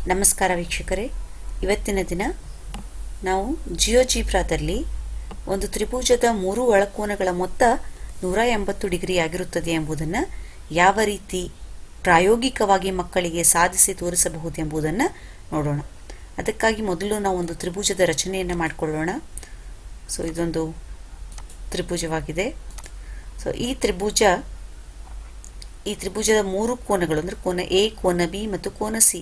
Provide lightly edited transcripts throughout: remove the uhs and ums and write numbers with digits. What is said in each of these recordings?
ನಮಸ್ಕಾರ ವೀಕ್ಷಕರೇ, ಇವತ್ತಿನ ದಿನ ನಾವು ಜಿಯೋಜಿಬ್ರಾದಲ್ಲಿ ಒಂದು ತ್ರಿಭುಜದ 3 ಒಳಕೋನಗಳ ಮೊತ್ತ 180 ಡಿಗ್ರಿ ಆಗಿರುತ್ತದೆ ಎಂಬುದನ್ನು ಯಾವ ರೀತಿ ಪ್ರಾಯೋಗಿಕವಾಗಿ ಮಕ್ಕಳಿಗೆ ಸಾಧಿಸಿ ತೋರಿಸಬಹುದು ಎಂಬುದನ್ನು ನೋಡೋಣ. ಅದಕ್ಕಾಗಿ ಮೊದಲು ನಾವು ಒಂದು ತ್ರಿಭುಜದ ರಚನೆಯನ್ನು ಮಾಡಿಕೊಳ್ಳೋಣ. ಸೊ ಇದೊಂದು ತ್ರಿಭುಜವಾಗಿದೆ. ಸೊ ಈ ತ್ರಿಭುಜದ 3 ಕೋನಗಳು ಅಂದರೆ ಕೋನ ಎ, ಕೋನ ಬಿ ಮತ್ತು ಕೋನ ಸಿ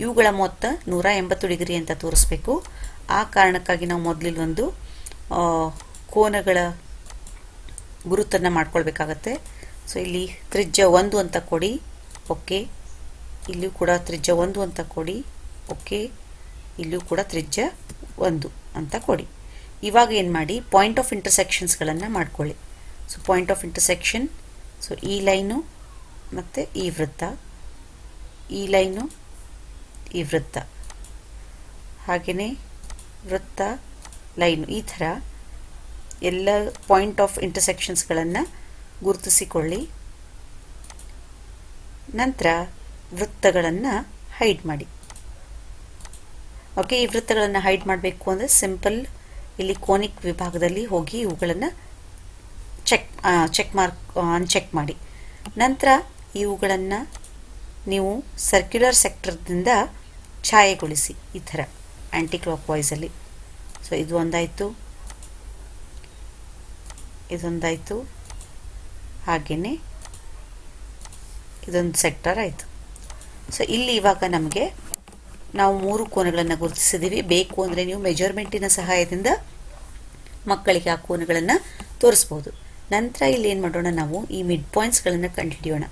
ಇವುಗಳ ಮೊತ್ತ 180 ಡಿಗ್ರಿ ಅಂತ ತೋರಿಸ್ಬೇಕು. ಆ ಕಾರಣಕ್ಕಾಗಿ ನಾವು ಮೊದಲಿಲ್ಲೊಂದು ಕೋನಗಳ ಗುರುತನ್ನು ಮಾಡ್ಕೊಳ್ಬೇಕಾಗತ್ತೆ. ಸೊ ಇಲ್ಲಿ ತ್ರಿಜ್ಯ 1 ಅಂತ ಕೊಡಿ, ಓಕೆ. ಇಲ್ಲಿಯೂ ಕೂಡ ತ್ರಿಜ್ಯ 1 ಅಂತ ಕೊಡಿ, ಓಕೆ. ಇಲ್ಲಿಯೂ ಕೂಡ ತ್ರಿಜ್ಯ 1 ಅಂತ ಕೊಡಿ. ಇವಾಗ ಏನು ಮಾಡಿ, ಪಾಯಿಂಟ್ ಆಫ್ ಇಂಟರ್ಸೆಕ್ಷನ್ಸ್ಗಳನ್ನು ಮಾಡ್ಕೊಳ್ಳಿ. So point of intersection, so ಈ ಲೈನು ಮತ್ತು ಈ ವೃತ್ತ, ಈ ಲೈನು ಈ ವೃತ್ತ, ಹಾಗೆಯೇ ವೃತ್ತ ಲೈನು, ಈ ಥರ ಎಲ್ಲ ಪಾಯಿಂಟ್ ಆಫ್ ಇಂಟರ್ಸೆಕ್ಷನ್ಸ್ಗಳನ್ನು ಗುರುತಿಸಿಕೊಳ್ಳಿ. ನಂತರ ವೃತ್ತಗಳನ್ನು ಹೈಡ್ ಮಾಡಿ. ಓಕೆ, ಈ ವೃತ್ತಗಳನ್ನು ಹೈಡ್ ಮಾಡಬೇಕು ಅಂದರೆ ಸಿಂಪಲ್ ಇಲ್ಲಿ ಕೋನಿಕ್ ವಿಭಾಗದಲ್ಲಿ ಹೋಗಿ ಇವುಗಳನ್ನು ಅನ್ಚೆಕ್ ಮಾಡಿ. ನಂತರ ಇವುಗಳನ್ನು ನೀವು ಸರ್ಕ್ಯುಲರ್ ಸೆಕ್ಟರ್ದಿಂದ ಛಾಯೆಗೊಳಿಸಿ, ಈ ಥರ ಆ್ಯಂಟಿ ಕ್ಲಾಕ್ ವೈಸಲ್ಲಿ. ಸೊ ಇದು ಒಂದಾಯಿತು, ಇದೊಂದಾಯಿತು, ಹಾಗೆಯೇ ಇದೊಂದು ಸೆಕ್ಟರ್ ಆಯಿತು. ಸೊ ಇಲ್ಲಿ ಇವಾಗ ನಮಗೆ ನಾವು 3 ಕೋನಗಳನ್ನು ಗುರುತಿಸಿದ್ದೀವಿ. ಬೇಕು ಅಂದರೆ ನೀವು ಮೆಜರ್ಮೆಂಟಿನ ಸಹಾಯದಿಂದ ಮಕ್ಕಳಿಗೆ ಆ ಕೋನಗಳನ್ನು ತೋರಿಸ್ಬೋದು. ನಂತರ ಇಲ್ಲಿ ಏನು ಮಾಡೋಣ, ನಾವು ಈ ಮಿಡ್ ಪಾಯಿಂಟ್ಸ್ಗಳನ್ನು ಕಂಡುಹಿಡಿಯೋಣ.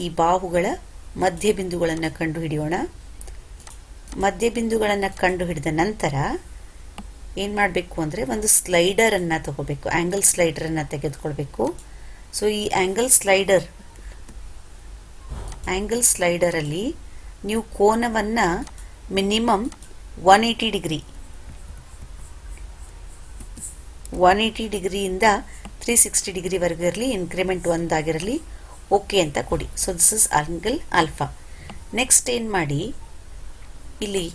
ಈ ಬಾಹುಗಳ ಮಧ್ಯಬಿಂದುಗಳನ್ನು ಕಂಡುಹಿಡಿಯೋಣ. ಮಧ್ಯಬಿಂದುಗಳನ್ನು ಕಂಡುಹಿಡಿದ ನಂತರ ಏನು ಮಾಡಬೇಕು ಅಂದರೆ ಒಂದು ಸ್ಲೈಡರನ್ನು ತಗೋಬೇಕು, ಆ್ಯಂಗಲ್ ಸ್ಲೈಡರನ್ನು ತೆಗೆದುಕೊಳ್ಬೇಕು. ಸೊ ಈ ಆ್ಯಂಗಲ್ ಸ್ಲೈಡರಲ್ಲಿ ನೀವು ಕೋನವನ್ನು ಮಿನಿಮಮ್ 180 ಡಿಗ್ರಿಯಿಂದ 360 ಡಿಗ್ರಿವರೆಗೂ ಇರಲಿ, ಇನ್ಕ್ರಿಮೆಂಟ್ 1 ಆಗಿರಲಿ, ಓಕೆ ಅಂತ ಕೊಡಿ. So this is angle alpha. Next ಏನು ಮಾಡಿ, ಇಲ್ಲಿ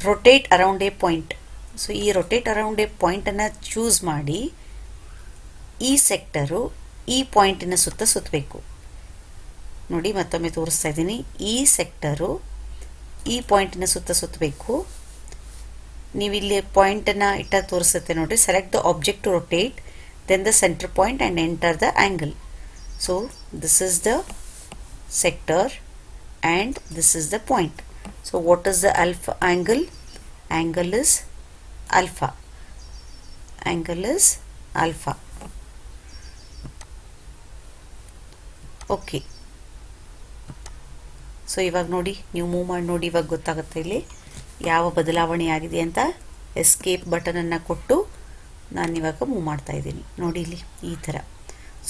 rotate around a point. So ಈ ರೊಟೇಟ್ ಅರೌಂಡ್ ಎ ಪಾಯಿಂಟನ್ನು ಚೂಸ್ ಮಾಡಿ ಈ ಸೆಕ್ಟರು ಈ ಪಾಯಿಂಟಿನ ಸುತ್ತ ಸುತ್ತಬೇಕು. ನೋಡಿ, ಮತ್ತೊಮ್ಮೆ ತೋರಿಸ್ತಾ ಇದ್ದೀನಿ. ಈ ಸೆಕ್ಟರು ಈ ಪಾಯಿಂಟಿನ ಸುತ್ತ ಸುತ್ತಬೇಕು. ನೀವು ಇಲ್ಲಿ ಪಾಯಿಂಟನ್ನು ಇಟ್ಟಾಗ ತೋರಿಸುತ್ತೆ ನೋಡಿ. Select the object to rotate, then the centre point and enter the angle. So this is the sector and this is the point. So what is the alpha angle? Angle is alpha. Angle is alpha. Okay. So ಇವಾಗ ನೋಡಿ, ನೀವು move ಮಾಡಿ ನೋಡಿ, ಇವಾಗ ಗೊತ್ತಾಗುತ್ತೆ ಇಲ್ಲಿ ಯಾವ ಬದಲಾವಣೆ ಆಗಿದೆ ಅಂತ. ಎಸ್ಕೇಪ್ ಬಟನನ್ನು ಕೊಟ್ಟು ನಾನು ಇವಾಗ ಮೂವ್ ಮಾಡ್ತಾ ಇದ್ದೀನಿ ನೋಡಿ, ಇಲ್ಲಿ ಈ ಥರ.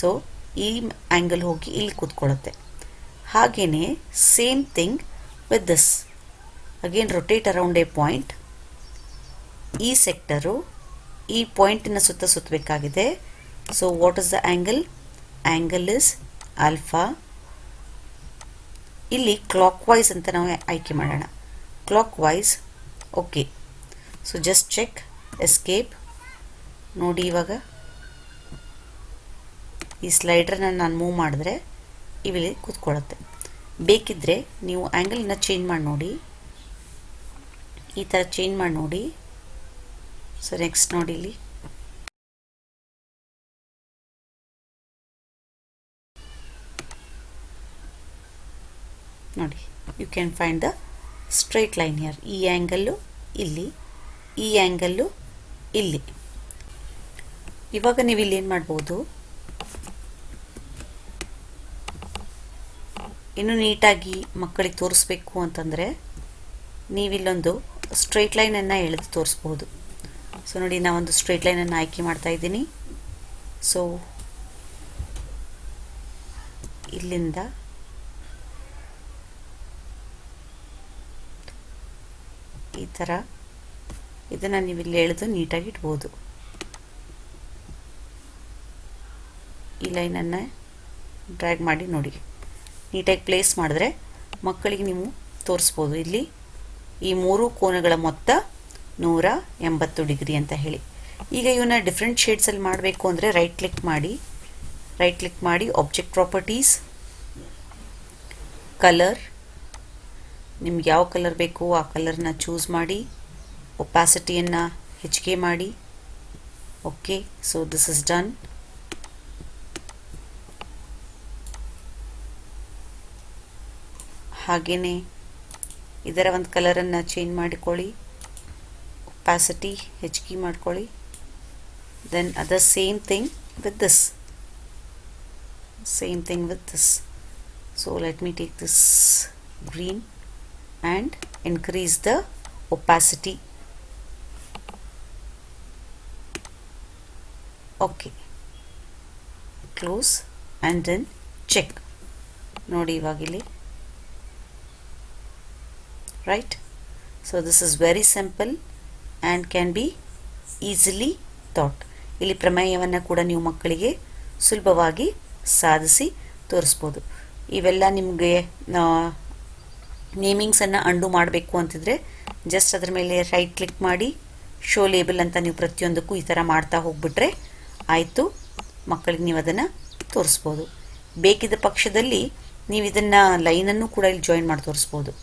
ಸೊ ಈ ಆ್ಯಂಗಲ್ ಹೋಗಿ ಇಲ್ಲಿ ಕೂತ್ಕೊಳ್ಳುತ್ತೆ. ಹಾಗೆಯೇ same thing with this. Again rotate around a point. ಈ ಸೆಕ್ಟರು ಈ ಪಾಯಿಂಟಿನ ಸುತ್ತ ಸುತ್ತಬೇಕಾಗಿದೆ. So what is the angle? Angle is alpha. ಇಲ್ಲಿ ಕ್ಲಾಕ್ ವೈಸ್ ಅಂತ ನಾವು ಆಯ್ಕೆ ಮಾಡೋಣ. Clockwise, okay. So just check, escape. ನೋಡಿ, ಇವಾಗ ಈ ಸ್ಲೈಡ್ರನ್ನ ನಾನು ಮೂವ್ ಮಾಡಿದ್ರೆ ಇಲ್ಲಿ ಕೂತ್ಕೊಳ್ಳುತ್ತೆ. ಬೇಕಿದ್ದರೆ ನೀವು ಆ್ಯಂಗಲನ್ನು ಚೇಂಜ್ ಮಾಡಿ ನೋಡಿ, ಈ ಥರ ಚೇಂಜ್ ಮಾಡಿ ನೋಡಿ. ಸೊ ನೆಕ್ಸ್ಟ್ ನೋಡಿ, ಇಲ್ಲಿ ನೋಡಿ, you can find the straight line here. ಈ ಆ್ಯಂಗಲ್ಲು ಇಲ್ಲಿ, ಈ ಆ್ಯಂಗಲ್ಲು ಇಲ್ಲಿ. ಇವಾಗ ನೀವು ಇಲ್ಲಿ ಏನು ಮಾಡ್ಬೋದು, ಇನ್ನೂ ನೀಟಾಗಿ ಮಕ್ಕಳಿಗೆ ತೋರಿಸ್ಬೇಕು ಅಂತಂದರೆ ನೀವಿಲ್ಲೊಂದು ಸ್ಟ್ರೈಟ್ ಲೈನನ್ನು ಎಳೆದು ತೋರಿಸ್ಬೋದು. ಸೊ ನೋಡಿ, ನಾವೊಂದು ಸ್ಟ್ರೈಟ್ ಲೈನನ್ನು ಆಯ್ಕೆ ಮಾಡ್ತಾ ಇದ್ದೀನಿ. ಸೊ ಇಲ್ಲಿಂದ ಈ ಥರ ಇದನ್ನು ನೀವು ಇಲ್ಲಿ ಎಳೆದು ನೀಟಾಗಿ ಇಡ್ಬೋದು. ಈ ಲೈನನ್ನು ಡ್ರ್ಯಾಗ್ ಮಾಡಿ ನೋಡಿ, ನೀಟಾಗಿ ಪ್ಲೇಸ್ ಮಾಡಿದ್ರೆ ಮಕ್ಕಳಿಗೆ ನೀವು ತೋರಿಸ್ಬೋದು. ಇಲ್ಲಿ ಈ ಮೂರು ಕೋನಗಳ ಮೊತ್ತ 180 ಡಿಗ್ರಿ ಅಂತ ಹೇಳಿ. ಈಗ ಇವನ್ನ ಡಿಫ್ರೆಂಟ್ ಶೇಡ್ಸಲ್ಲಿ ಮಾಡಬೇಕು ಅಂದರೆ ರೈಟ್ ಕ್ಲಿಕ್ ಮಾಡಿ ಆಬ್ಜೆಕ್ಟ್ ಪ್ರಾಪರ್ಟೀಸ್, ಕಲರ್, ನಿಮ್ಗೆ ಯಾವ ಕಲರ್ ಬೇಕು ಆ ಕಲರ್ನ ಚೂಸ್ ಮಾಡಿ, ಒಪಾಸಿಟಿಯನ್ನು ಹೆಚ್ಚಿಗೆ ಮಾಡಿ. Okay, so this is done. ಹಾಗೆಯೇ ಇದರ ಒಂದು ಕಲರನ್ನು ಚೇಂಜ್ ಮಾಡಿಕೊಳ್ಳಿ, ಒಪಾಸಿಟಿ ಹೆಚ್ಚಿಗೆ ಮಾಡ್ಕೊಳ್ಳಿ. Then other same thing with this, so let me take this green and increase the opacity. Okay, close and then check. ನೋಡಿ ಇವಾಗಿಲ್ಲಿ, right? So this is very simple and can be easily taught. ಇಲ್ಲಿ ಪ್ರಮೇಯವನ್ನು ಕೂಡ ನೀವು ಮಕ್ಕಳಿಗೆ ಸುಲಭವಾಗಿ ಸಾಧಿಸಿ ತೋರಿಸ್ಬೋದು. ಇವೆಲ್ಲ ನಿಮಗೆ ನೇಮಿಂಗ್ಸನ್ನು ಅಂಡು ಮಾಡಬೇಕು ಅಂತಿದ್ರೆ ಜಸ್ಟ್ ಅದರ ಮೇಲೆ ರೈಟ್ ಕ್ಲಿಕ್ ಮಾಡಿ ಶೋ ಲೇಬಲ್ ಅಂತ ನೀವು ಪ್ರತಿಯೊಂದಕ್ಕೂ ಈ ಥರ ಮಾಡ್ತಾ ಹೋಗ್ಬಿಟ್ರೆ ಆಯಿತು, ಮಕ್ಕಳಿಗೆ ನೀವು ಅದನ್ನು ತೋರಿಸ್ಬೋದು. ಬೇಕಿದ್ದ ಪಕ್ಷದಲ್ಲಿ ನೀವು ಇದನ್ನು ಲೈನನ್ನು ಕೂಡ ಇಲ್ಲಿ ಜಾಯಿನ್ ಮಾಡಿ ತೋರಿಸ್ಬೋದು.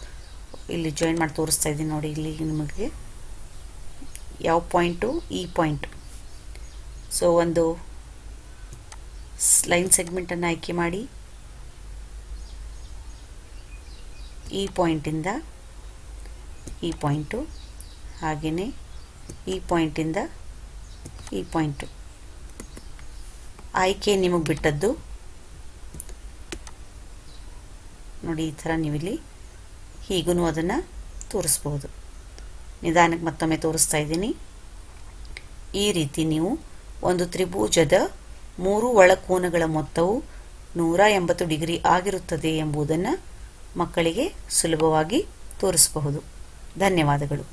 ಇಲ್ಲಿ ಜಾಯಿನ್ ಮಾಡಿ ತೋರಿಸ್ತಾ ಇದ್ದೀನಿ ನೋಡಿ. ಇಲ್ಲಿ ನಿಮಗೆ ಯಾವ ಪಾಯಿಂಟು, ಈ ಪಾಯಿಂಟು. ಸೊ ಒಂದು ಲೈನ್ ಸೆಗ್ಮೆಂಟನ್ನು ಆಯ್ಕೆ ಮಾಡಿ ಈ ಪಾಯಿಂಟಿಂದ ಈ ಪಾಯಿಂಟು, ಹಾಗೆಯೇ ಈ ಪಾಯಿಂಟಿಂದ ಈ ಪಾಯಿಂಟು. ಆಯ್ಕೆ ನಿಮಗೆ ಬಿಟ್ಟದ್ದು ನೋಡಿ. ಈ ಥರ ನೀವಿಲ್ಲಿ ಹೀಗೂ ಅದನ್ನು ತೋರಿಸ್ಬೋದು. ನಿಧಾನಕ್ಕೆ ಮತ್ತೊಮ್ಮೆ ತೋರಿಸ್ತಾ ಇದ್ದೀನಿ. ಈ ರೀತಿ ನೀವು ಒಂದು ತ್ರಿಭುಜದ 3 ಒಳಕೋನಗಳ ಮೊತ್ತವು 180 ಡಿಗ್ರಿ ಆಗಿರುತ್ತದೆ ಎಂಬುದನ್ನು ಮಕ್ಕಳಿಗೆ ಸುಲಭವಾಗಿ ತೋರಿಸಬಹುದು. ಧನ್ಯವಾದಗಳು.